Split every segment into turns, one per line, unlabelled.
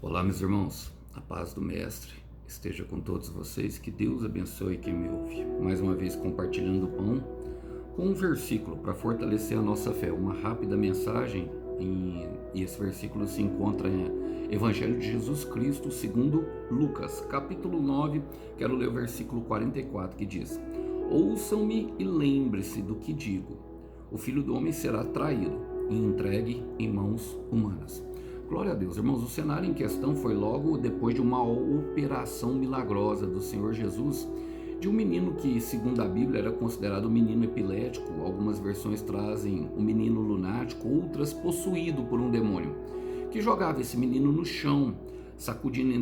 Olá, meus irmãos, a paz do Mestre esteja com todos vocês, que Deus abençoe quem me ouve. Mais uma vez compartilhando o pão com um versículo para fortalecer a nossa fé, uma rápida mensagem, e esse versículo se encontra em Evangelho de Jesus Cristo segundo Lucas, capítulo 9, quero ler o versículo 44, que diz: Ouçam-me e lembre-se do que digo, o Filho do Homem será traído e entregue em mãos humanas. Glória a Deus, irmãos. O cenário em questão foi logo depois de uma operação milagrosa do Senhor Jesus, de um menino que, segundo a Bíblia, era considerado um menino epilético. Algumas versões trazem um menino lunático, outras possuído por um demônio, que jogava esse menino no chão, sacudindo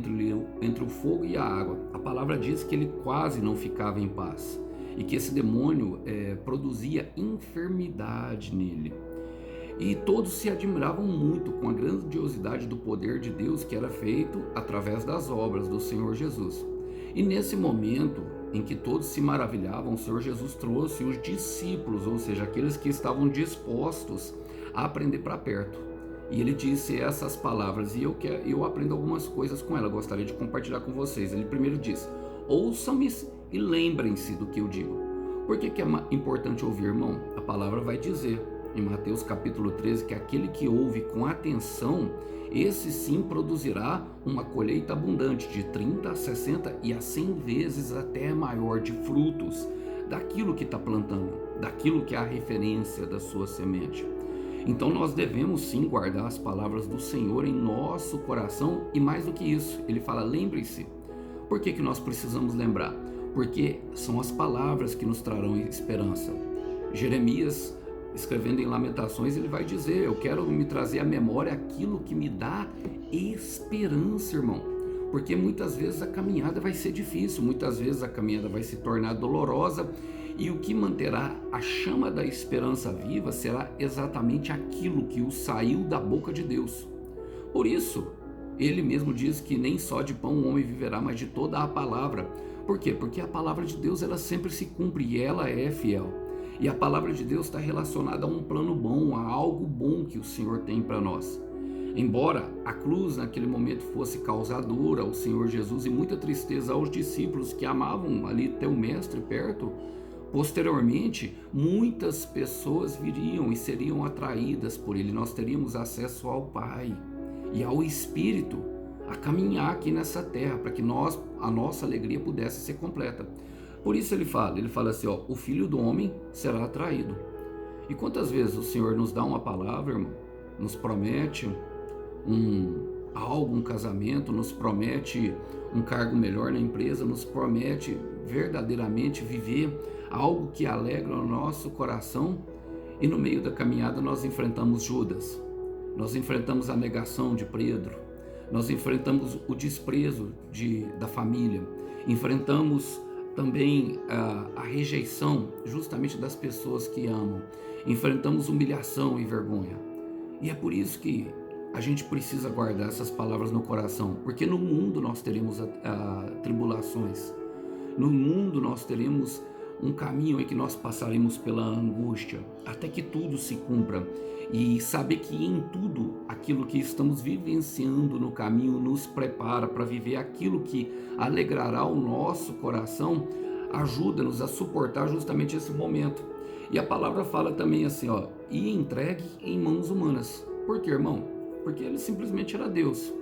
entre o fogo e a água. A palavra diz que ele quase não ficava em paz e que esse demônio produzia enfermidade nele. E todos se admiravam muito com a grandiosidade do poder de Deus que era feito através das obras do Senhor Jesus. E nesse momento em que todos se maravilhavam, o Senhor Jesus trouxe os discípulos, ou seja, aqueles que estavam dispostos a aprender para perto. E ele disse essas palavras, e eu aprendo algumas coisas com ela, gostaria de compartilhar com vocês. Ele primeiro diz: ouçam-me e lembrem-se do que eu digo. Por que é importante ouvir, irmão? A palavra vai dizer em Mateus capítulo 13, que aquele que ouve com atenção, esse sim produzirá uma colheita abundante de 30, 60 e a 100 vezes até maior de frutos daquilo que está plantando, daquilo que é a referência da sua semente. Então nós devemos sim guardar as palavras do Senhor em nosso coração, e mais do que isso, ele fala: lembre-se. Por que nós precisamos lembrar? Porque são as palavras que nos trarão esperança. Jeremias, escrevendo em Lamentações, ele vai dizer: eu quero me trazer à memória aquilo que me dá esperança, irmão. Porque muitas vezes a caminhada vai ser difícil, muitas vezes a caminhada vai se tornar dolorosa, e o que manterá a chama da esperança viva será exatamente aquilo que o saiu da boca de Deus. Por isso, ele mesmo diz que nem só de pão o homem viverá, mas de toda a palavra. Por quê? Porque a palavra de Deus, ela sempre se cumpre e ela é fiel. E a palavra de Deus está relacionada a um plano bom, a algo bom que o Senhor tem para nós. Embora a cruz naquele momento fosse causadora ao Senhor Jesus e muita tristeza aos discípulos que amavam ali ter o Mestre perto, posteriormente muitas pessoas viriam e seriam atraídas por ele. Nós teríamos acesso ao Pai e ao Espírito a caminhar aqui nessa terra para que a nossa alegria pudesse ser completa. Por isso ele fala assim, o Filho do Homem será traído. E quantas vezes o Senhor nos dá uma palavra, irmão, nos promete um casamento, nos promete um cargo melhor na empresa, nos promete verdadeiramente viver algo que alegra o nosso coração, e no meio da caminhada nós enfrentamos Judas, nós enfrentamos a negação de Pedro, nós enfrentamos o desprezo da família, enfrentamos também a rejeição justamente das pessoas que amam, enfrentamos humilhação e vergonha. E é por isso que a gente precisa guardar essas palavras no coração, porque no mundo nós teremos tribulações, no mundo nós teremos um caminho em que nós passaremos pela angústia, até que tudo se cumpra. E saber que em tudo aquilo que estamos vivenciando no caminho nos prepara para viver aquilo que alegrará o nosso coração, ajuda-nos a suportar justamente esse momento. E a palavra fala também assim, e entregue em mãos humanas. Por quê, irmão? Porque ele simplesmente era Deus.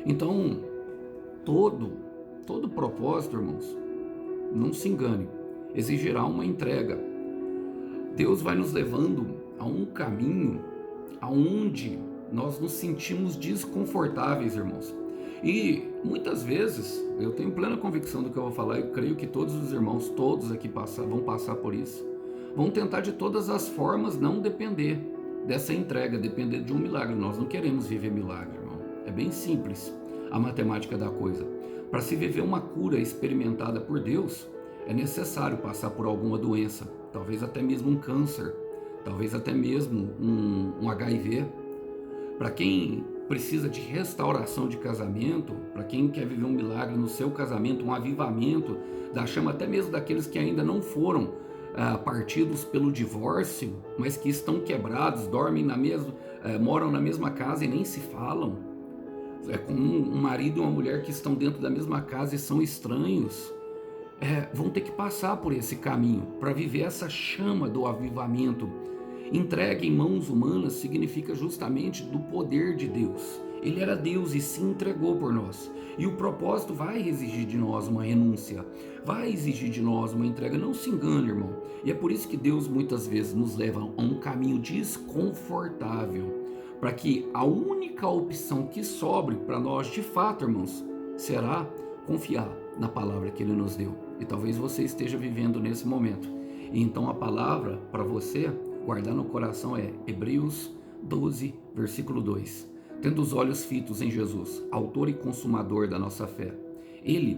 Então, todo propósito, irmãos, não se engane, exigirá uma entrega. Deus vai nos levando a um caminho aonde nós nos sentimos desconfortáveis, irmãos. E muitas vezes, eu tenho plena convicção do que eu vou falar, eu creio que todos os irmãos, todos aqui vão passar por isso. Vão tentar de todas as formas não depender dessa entrega, depender de um milagre. Nós não queremos viver milagre, irmão. É bem simples a matemática da coisa. Para se viver uma cura experimentada por Deus, é necessário passar por alguma doença, talvez até mesmo um câncer, talvez até mesmo um HIV. Para quem precisa de restauração de casamento, para quem quer viver um milagre no seu casamento, um avivamento da chama, até mesmo daqueles que ainda não foram partidos pelo divórcio, mas que estão quebrados, moram na mesma casa e nem se falam. É como um marido e uma mulher que estão dentro da mesma casa e são estranhos, vão ter que passar por esse caminho para viver essa chama do avivamento. Entregue em mãos humanas significa justamente do poder de Deus. Ele era Deus e se entregou por nós. E o propósito vai exigir de nós uma renúncia, vai exigir de nós uma entrega. Não se engane, irmão. E é por isso que Deus muitas vezes nos leva a um caminho desconfortável, para que a única opção que sobre para nós, de fato, irmãos, será confiar na palavra que Ele nos deu. E talvez você esteja vivendo nesse momento. E então a palavra para você guardar no coração é Hebreus 12, versículo 2. Tendo os olhos fitos em Jesus, autor e consumador da nossa fé. Ele,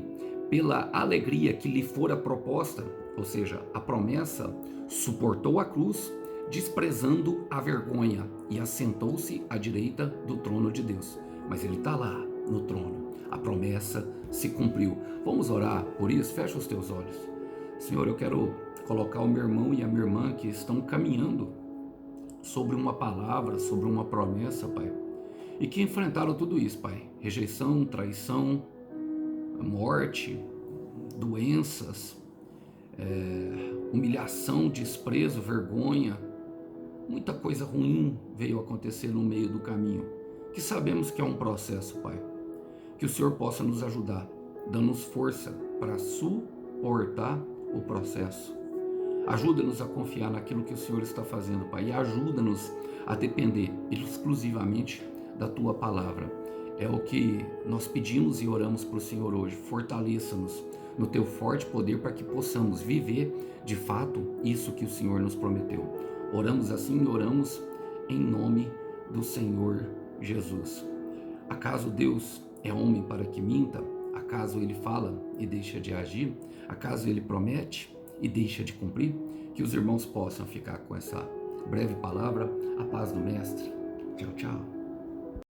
pela alegria que lhe fora proposta, ou seja, a promessa, suportou a cruz, desprezando a vergonha, e assentou-se à direita do trono de Deus. Mas ele está lá no trono. A promessa se cumpriu. Vamos orar por isso? Fecha os teus olhos. Senhor, eu quero colocar o meu irmão e a minha irmã que estão caminhando sobre uma palavra, sobre uma promessa, Pai, e que enfrentaram tudo isso, Pai. Rejeição, traição, morte, doenças, humilhação, desprezo, vergonha. Muita coisa ruim veio acontecer no meio do caminho, que sabemos que é um processo, Pai. Que o Senhor possa nos ajudar, dando-nos força para suportar o processo. Ajuda-nos a confiar naquilo que o Senhor está fazendo, Pai, e ajuda-nos a depender exclusivamente da Tua palavra. É o que nós pedimos e oramos para o Senhor hoje. Fortaleça-nos no Teu forte poder para que possamos viver, de fato, isso que o Senhor nos prometeu. Oramos assim e oramos em nome do Senhor Jesus. Acaso Deus é homem para que minta? Acaso Ele fala e deixa de agir? Acaso Ele promete e deixa de cumprir? Que os irmãos possam ficar com essa breve palavra. A paz do Mestre. Tchau, tchau.